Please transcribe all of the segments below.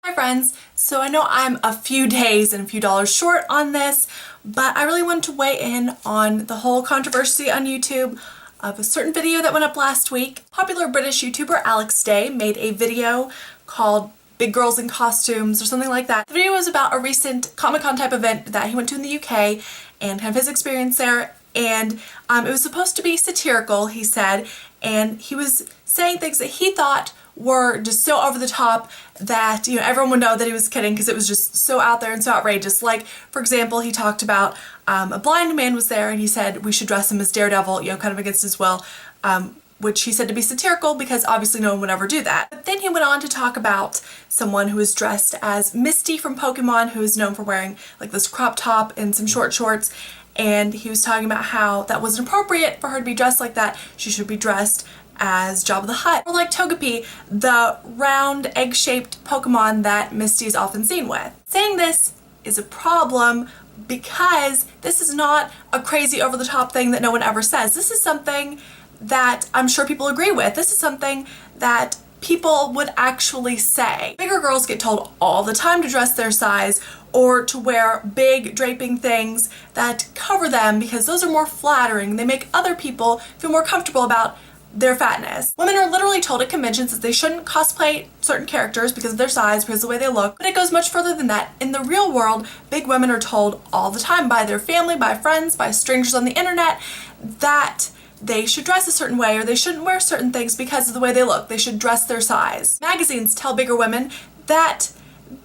Hi friends, so I know I'm a few days and a few dollars short on this, but I really wanted to weigh in on the whole controversy on YouTube of a certain video that went up last week. Popular British YouTuber Alex Day made a video called Big Girls in Costumes or something like that. The video was about a recent Comic-Con type event that he went to in the UK and kind of his experience there, and it was supposed to be satirical, he said, and he was saying things that he thought were just so over the top that, you know, everyone would know that he was kidding because it was just so out there and so outrageous. Like, for example, he talked about a blind man was there and he said we should dress him as Daredevil, you know, kind of against his will, which he said to be satirical because obviously no one would ever do that. But then he went on to talk about someone who was dressed as Misty from Pokemon, who is known for wearing like this crop top and some short shorts, and he was talking about how that wasn't appropriate for her to be dressed like that. She should be dressed as Jabba the Hutt, or like Togepi, the round egg-shaped Pokemon that Misty is often seen with. Saying this is a problem because this is not a crazy over-the-top thing that no one ever says. This is something that I'm sure people agree with. This is something that people would actually say. Bigger girls get told all the time to dress their size or to wear big draping things that cover them because those are more flattering. They make other people feel more comfortable about their fatness. Women are literally told at conventions that they shouldn't cosplay certain characters because of their size, because of the way they look, but it goes much further than that. In the real world, big women are told all the time by their family, by friends, by strangers on the internet that they should dress a certain way or they shouldn't wear certain things because of the way they look. They should dress their size. Magazines tell bigger women that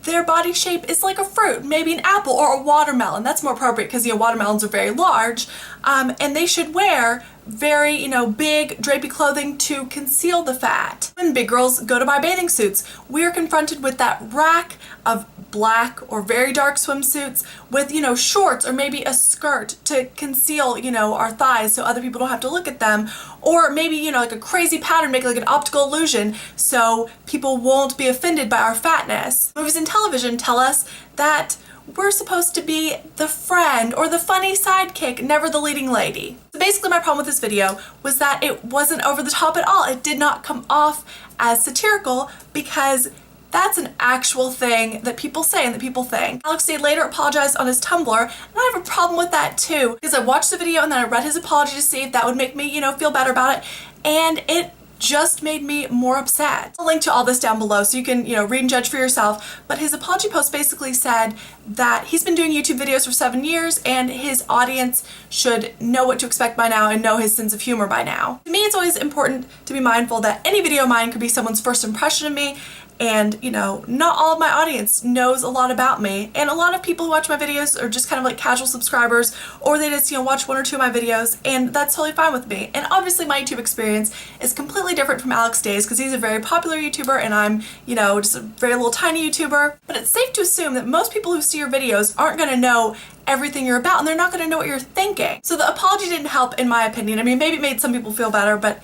their body shape is like a fruit, maybe an apple or a watermelon. That's more appropriate because, you know, watermelons are very large, and they should wear very, you know, big drapey clothing to conceal the fat. When big girls go to buy bathing suits, we are confronted with that rack of black or very dark swimsuits with, you know, shorts or maybe a skirt to conceal, you know, our thighs so other people don't have to look at them, or maybe, you know, like a crazy pattern, make like an optical illusion so people won't be offended by our fatness. Movies and television tell us that we're supposed to be the friend or the funny sidekick, never the leading lady. So basically my problem with this video was that it wasn't over the top at all. It did not come off as satirical because that's an actual thing that people say and that people think. Alex Day later apologized on his Tumblr, and I have a problem with that too because I watched the video and then I read his apology to see if that would make me, you know, feel better about it, and it just made me more upset. I'll link to all this down below so you can, you know, read and judge for yourself, but his apology post basically said that he's been doing YouTube videos for 7 years and his audience should know what to expect by now and know his sense of humor by now. To me, it's always important to be mindful that any video of mine could be someone's first impression of me, and, you know, not all of my audience knows a lot about me, and a lot of people who watch my videos are just kind of like casual subscribers, or they just, you know, watch 1 or 2 of my videos, and that's totally fine with me. And obviously my YouTube experience is completely different from Alex Day's because he's a very popular YouTuber and I'm, you know, just a very little tiny YouTuber. But it's safe to assume that most people who see your videos aren't going to know everything you're about, and they're not going to know what you're thinking. So the apology didn't help, in my opinion. I mean, maybe it made some people feel better, but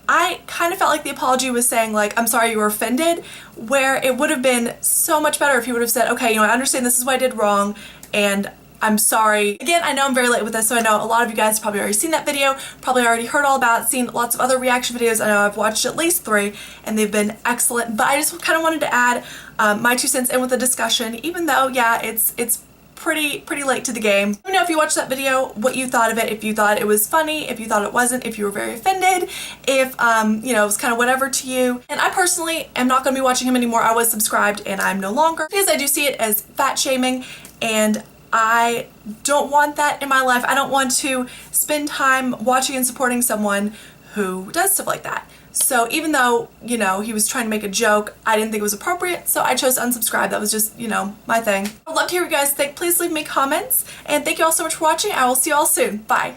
I kind of felt like the apology was saying like, I'm sorry you were offended, where it would have been so much better if he would have said, okay, you know, I understand this is what I did wrong and I'm sorry. Again, I know I'm very late with this, so I know a lot of you guys have probably already seen that video, probably already heard all about it, seen lots of other reaction videos. I know I've watched at least 3 and they've been excellent, but I just kind of wanted to add my 2 cents in with the discussion, even though, yeah, it's pretty late to the game. Let me know if you watched that video what you thought of it, if you thought it was funny, if you thought it wasn't, if you were very offended, if you know, it was kind of whatever to you. And I personally am not going to be watching him anymore. I was subscribed and I'm no longer because I do see it as fat shaming and I don't want that in my life. I don't want to spend time watching and supporting someone who does stuff like that. So even though, you know, he was trying to make a joke, I didn't think it was appropriate, so I chose to unsubscribe. That was just, you know, my thing. I'd love to hear what you guys think. Please leave me comments, and thank you all so much for watching. I will see you all soon. Bye.